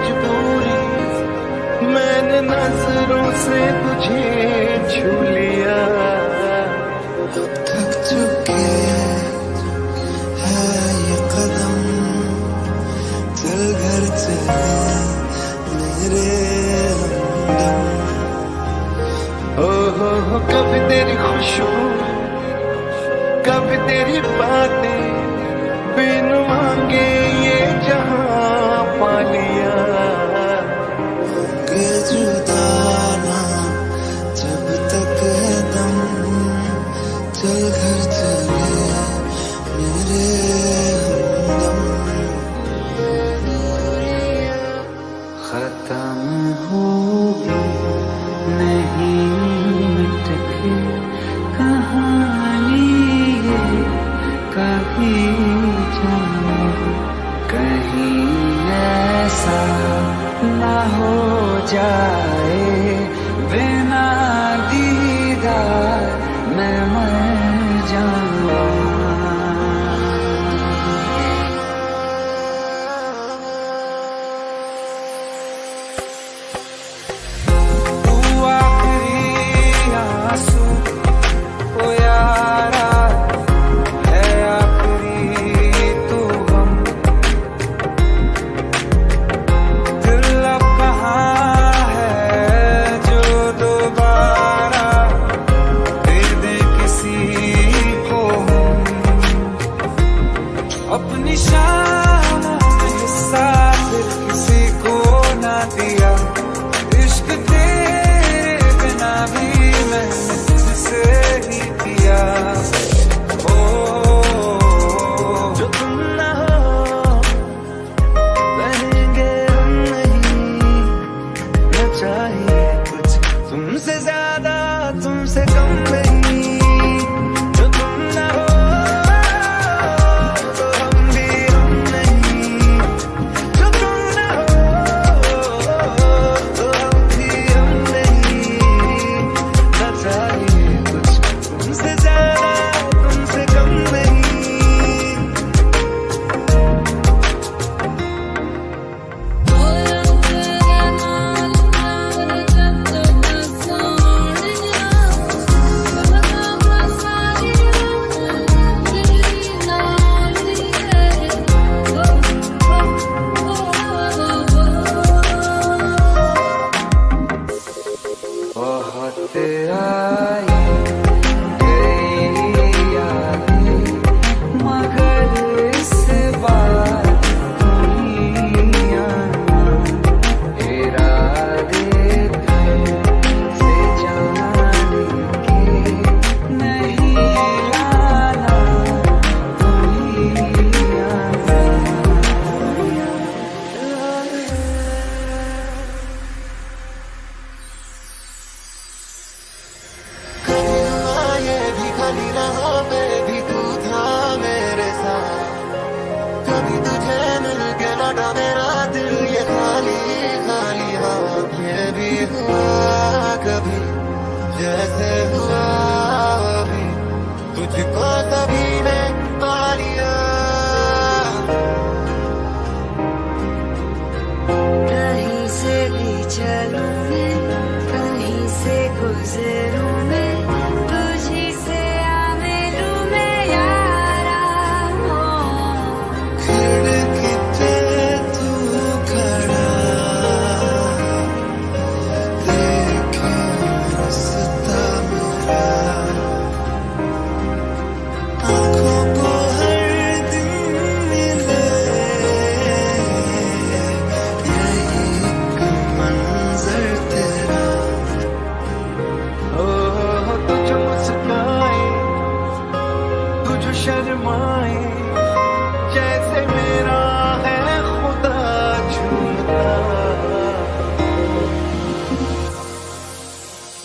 मजबूरी, मैंने नजरों से तुझे छू लिया। थक चुके है ये कदम, चल घर चले मेरे हमदम। हो कभी तेरी खुशबू, कभी तेरी बातें, बिन मांगे ये जहां पा लिया। होंगे जुदा ना जब तक है दम, चल घर चले मेरे हमदम। खत्म होगी नहीं मिटके कहानी ये, कभी जाने कहीं ऐसा ना हो जाए, बिना दीदार मैं मर जाऊंगा। तू आखिरी आंसू ओ यारा है, आखिरी तू हम। दिल अब कहाँ है जो दोबारा दे दे किसी को हम। अपनी शामों में हिस्सा फिर किसी को ना दिया, इश्क तेरे बिना भी मैंने तुझसे ही किया। जो तुम ना हो रहेंगे हम नहीं, न चाहिए कुछ तुमसे ज्यादा तुमसे कम नहीं। जो तुम ना हो तो हम भी हम नहीं, जो तुम ना हो तो हम भी हम नहीं। न चाहिए कुछ तुमसे ज्यादा तुमसे कम नहीं। बहुत आई गई यादें, मगर इस बार तुम्हीं आना। इरादे से जाने के नहीं लाना, तुम्हीं आना। ये भी खाली रहा, मैं भी तू था मेरे साथ। कभी तुझे मिल के लौटा मेरा दिल ये खाली खाली हाथ। ये भी हुआ कभी जैसे हुआ अभी, तुझको कभी मैं